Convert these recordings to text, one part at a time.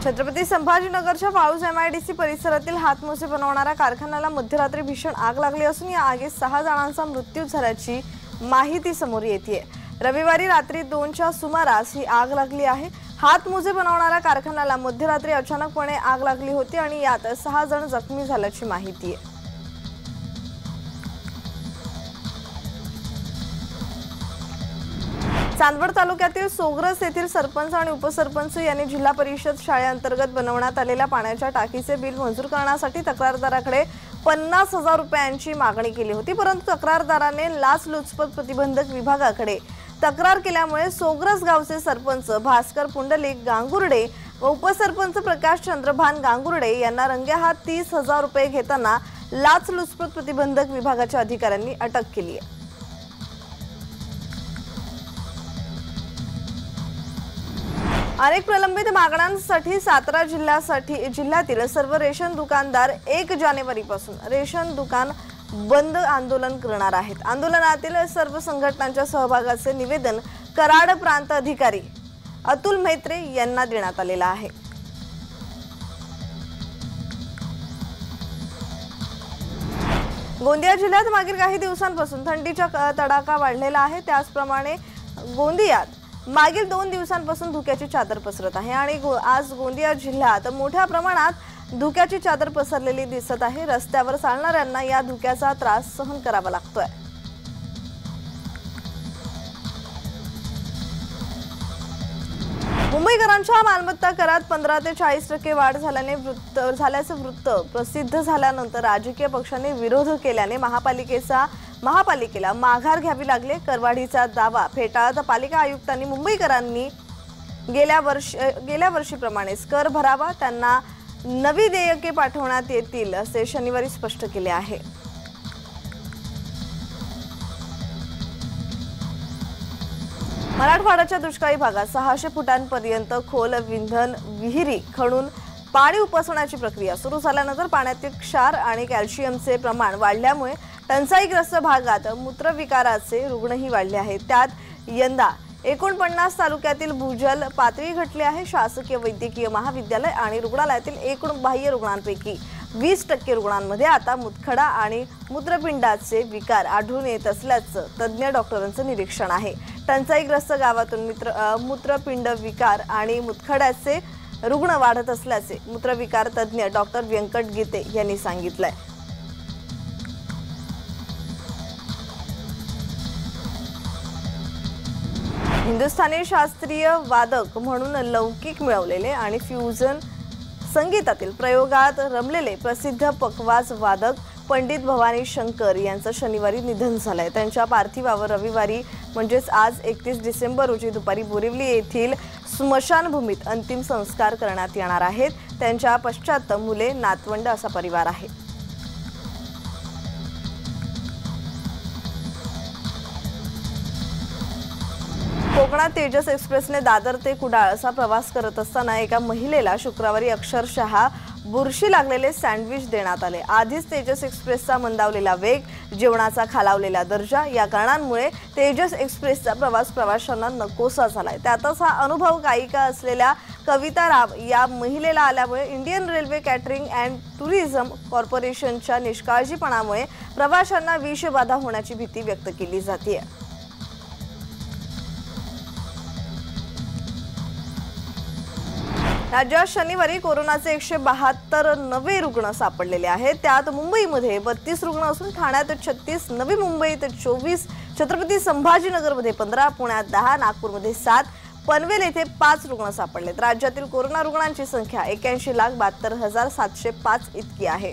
Chhatrapati संभाजीनगरच्या Waluj MIDC परिसरातील हातमोजे बनवणाऱ्या कारखान्याला मध्यरात्री भीषण आग लागली असून या आगीत 6 जणांचा मृत्यू झाल्याची माहिती समोर येते। रविवारी रात्री 2च्या सुमारास ही आग लागली आहे। हातमोजे बनवणाऱ्या कारखान्याला मध्यरात्री अचानकपणे आग लागली होती आणि यात 6 जण जखमी झाल्याची माहिती आहे। चांदवड तालुक्यातील सोग्रस येथील सरपंच आणि उपसरपंच यांनी जिल्हा परिषद शाळेअंतर्गत बनवण्यात आलेल्या पाण्याच्या टाकीचे बिल मंजूर करण्यासाठी तक्रारदाराकडे 50,000 रुपयांची मागणी केली होती, परंतु तक्रारदाराने लाचलुचपत प्रतिबंधक विभागाकडे तक्रार केल्यामुळे सोग्रस गावचे सरपंच भास्कर पुंडलिक गांगुर्डे व उपसरपंच प्रकाश चंद्रभान गांगुर्डे यांना रंगेहात 30,000 रुपये घेताना लाचलुचपत प्रतिबंधक विभागाच्या अधिकाऱ्यांनी अटक केली आहे। अनेक प्रलंबित मागण्यांसाठी सातारा जिल्ह्यातील सर्व रेशन दुकानदार 1 जानेवारीपासून रेशन दुकान बंद आंदोलन करणार आहेत। आंदोलनातील सर्व संघटनांच्या सहभागाचे निवेदन कराड प्रांत अधिकारी अतुल म्हेत्रे यांना देण्यात आलेले आहे। गोंदिया जिल्ह्यात मागील काही दिवसांपासून थंडीचा तडाखा वाढलेला आहे। त्याचप्रमाणे गोंदियात मागील 2 दिवसांपासून धुक्याची चादर पसरत आहे आणि आज गोंदिया जिल्ह्यात मोठ्या प्रमाणात धुक्याची चादर पसरलेली दिसत आहे। रस्त्यावर चालणाऱ्यांना या धुक्याचा त्रास सहन करावा लागतोय। मुंबईकरांच्या मालमत्ता करात 15 ते 40% वाढ झाल्याचे वृत्त प्रसिद्ध झाल्यानंतर राजकीय पक्षांनी विरोध केल्याने महापालिकेला माघार घ्यावी लागले। करवाढीचा दावा फेटाळत पालिका आयुक्तांनी मुंबईकरांनी गेल्या वर्षीप्रमाणेच कर भरावा, त्यांना नवी देयके पाठवण्यात येतील असे शनिवारी स्पष्ट केले आहे। मराठवाड्याच्या दुष्काळी भागात 600 फुटांपर्यंत खोल विंधन विहिरी खणून पाणी उपसण्याची प्रक्रिया सुरू झाल्यानंतर पाण्यातील क्षार आणि कॅल्शियमचे प्रमाण वाढल्यामुळे टंचाईग्रस्त भागात मूत्रविकाराचे रुग्णही वाढले आहेत। त्यात यंदा 49 तालुक्यातील भूजल पातळी घटली आहे। शासकीय वैद्यकीय महाविद्यालय आणि रुग्णालयातील एकूण बाह्य रुग्णांपैकी 20% रुग्णांमध्ये आता मुतखडा आणि मूत्रपिंडाचे विकार आढळून येत असल्याचं तज्ज्ञ डॉक्टरांचं निरीक्षण आहे। टंचाईग्रस्त गावातून मूत्रपिंड विकार आणि मुतखड्याचे रुग्ण वाढत असल्याचे मूत्रविकार तज्ज्ञ डॉक्टर व्यंकट गीते यांनी सांगितलंय। हिंदुस्थानी शास्त्रीय वादक म्हणून लौकिक मिळवलेले आणि फ्युजन संगीतातील प्रयोगात रमलेले प्रसिद्ध पखवाज वादक पंडित भवानी शंकर यांचं शनिवारी निधन झालंय। त्यांच्या पार्थिवावर रविवारी म्हणजेच आज 31 डिसेंबर रोजी दुपारी बोरिवली येथील स्मशानभूमीत अंतिम संस्कार करण्यात येणार आहेत। त्यांच्या पश्चात मुले नातवंड असा परिवार आहे। कोकणात तेजस एक्सप्रेसने दादर ते कुडाळ असा प्रवास करत असताना एका महिलेला शुक्रवारी अक्षरशः बुरशी लागलेले सँडविच देण्यात आले। आधीच तेजस एक्सप्रेसचा मंदावलेला वेग, जेवणाचा खालावलेला दर्जा या कारणांमुळे तेजस एक्सप्रेसचा प्रवास प्रवाशांना नकोसा झालाय। त्यातच हा अनुभव गायिका असलेल्या कविता राव या महिलेला आल्यामुळे Indian railway catering and tourism कॉर्पोरेशनच्या निष्काळजीपणामुळे प्रवाशांना विषबाधा होण्याची भीती व्यक्त केली जाते। राज्यात शनिवारी कोरोनाचे 172 नवे रुग्ण सापडलेले आहेत। त्यात मुंबईमध्ये 32 रुग्ण असून ठाण्यात 36, नवी मुंबईत 24, छत्रपती संभाजीनगरमध्ये 15, पुण्यात 10, नागपूरमध्ये 7, पनवेल येथे 5 रुग्ण सापडलेत। राज्यातील कोरोना रुग्णांची संख्या 81,72,705 इतकी आहे।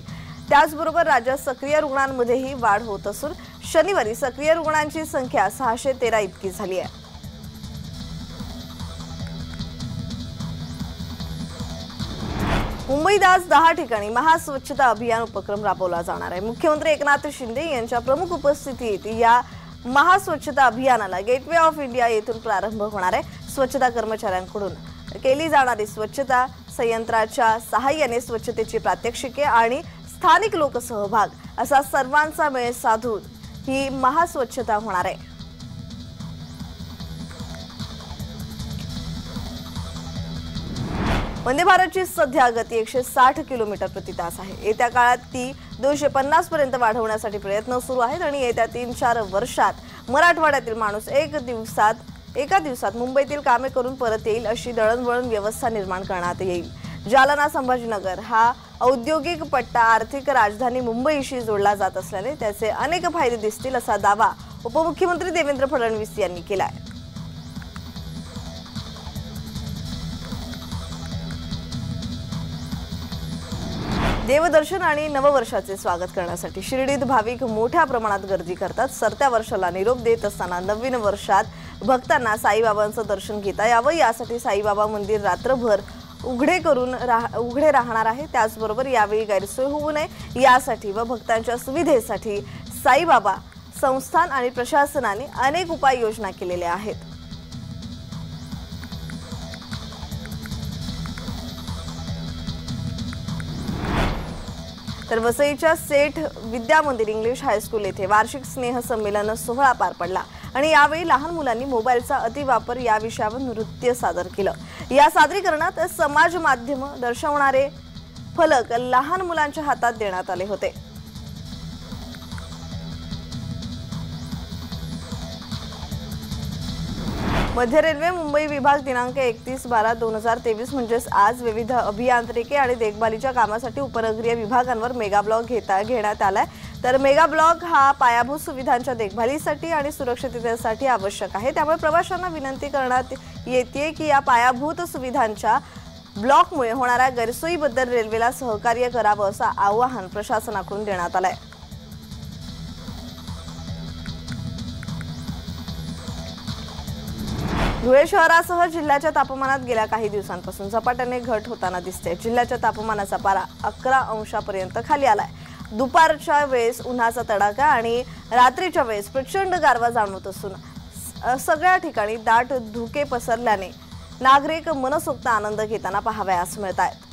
त्याचबरोबर राज्यात सक्रिय रुग्णांमध्येही वाढ होत असून शनिवारी सक्रिय रुग्णांची संख्या 613 इतकी झाली आहे। मुंबईत आज 10 ठिकाणी महास्वच्छता अभियान उपक्रम राबवला जाणार आहे। मुख्यमंत्री एकनाथ शिंदे यांच्या प्रमुख उपस्थितीत या महास्वच्छता अभियानाला गेटवे ऑफ इंडिया येथून प्रारंभ होणार आहे। स्वच्छता कर्मचाऱ्यांकडून केली जाणारी स्वच्छता, संयंत्राच्या सहाय्याने स्वच्छतेची प्रात्यक्षिके आणि स्थानिक लोकसहभाग असा सर्वांचा मेळ साधून ही महास्वच्छता होणार आहे। वंदे भारतची सध्या गती 160 किलोमीटर प्रति तास आहे। येत्या काळात ती 250 पर्यंत वाढवण्यासाठी प्रयत्न सुरू आहेत आणि येत्या 3-4 वर्षात मराठवाड्यातील माणूस एका दिवसात मुंबईतील कामे करून परत येईल अशी दळणवळण व्यवस्था निर्माण करण्यात येईल। जालना संभाजीनगर हा औद्योगिक पट्टा आर्थिक राजधानी मुंबईशी जोडला जात असल्याने त्याचे अनेक फायदे दिसतील असा दावा उपमुख्यमंत्री देवेंद्र फडणवीस यांनी केला आहे। देवदर्शन आणि नववर्षाचे स्वागत करण्यासाठी शिर्डीत भाविक मोठ्या प्रमाणात गर्दी करतात। सरत्या वर्षाला निरोप देत असताना नवीन वर्षात भक्तांना साईबाबांचं दर्शन घेता यावं यासाठी साईबाबा मंदिर रात्रभर उघडे राहणार आहे। त्याचबरोबर यावेळी गैरसोय होऊ नये यासाठी व भक्तांच्या सुविधेसाठी साईबाबा संस्थान आणि प्रशासनाने अनेक उपाययोजना केलेल्या आहेत। तर वसईच्या सेठ विद्या मंदिर इंग्लिश हायस्कूल येथे वार्षिक स्नेह संमेलन सोहळा पार पडला आणि यावेळी लहान मुलांनी मोबाईलचा अतिवापर या विषयावर नृत्य सादर केलं। या सादरीकरणात समाज माध्यम दर्शवणारे फलक लहान मुलांच्या हातात देण्यात आले होते। मध्य रेल्वे मुंबई विभाग दिनांक 31/12/2023 म्हणजेच आज विविध अभियांत्रिकी आणि देखभालीच्या कामासाठी उपनगरीय विभागांवर मेगा ब्लॉक घेण्यात आलाय। तर मेगा ब्लॉक हा पायाभूत सुविधांच्या देखभालीसाठी आणि सुरक्षिततेसाठी आवश्यक आहे। त्यामुळे प्रवाशांना विनंती करण्यात येते की या पायाभूत सुविधांच्या ब्लॉकमुळे होणाऱ्या गैरसोयीबद्दल रेल्वेला सहकार्य करावं असं आवाहन प्रशासनाकडून देण्यात आलंय। धुळे शहरासह जिल्ह्याच्या तापमानात गेल्या काही दिवसांपासून झपाट्याने घट होताना दिसते। जिल्ह्याच्या तापमानाचा पारा 11 अंशापर्यंत खाली आलाय। दुपारच्या वेळेस उन्हाचा तडाखा आणि रात्रीच्या वेळेस प्रचंड गारवा जाणवत असून सगळ्या ठिकाणी दाट धुके पसरल्याने नागरिक मनसोक्त आनंद घेताना पाहावयास मिळत आहेत।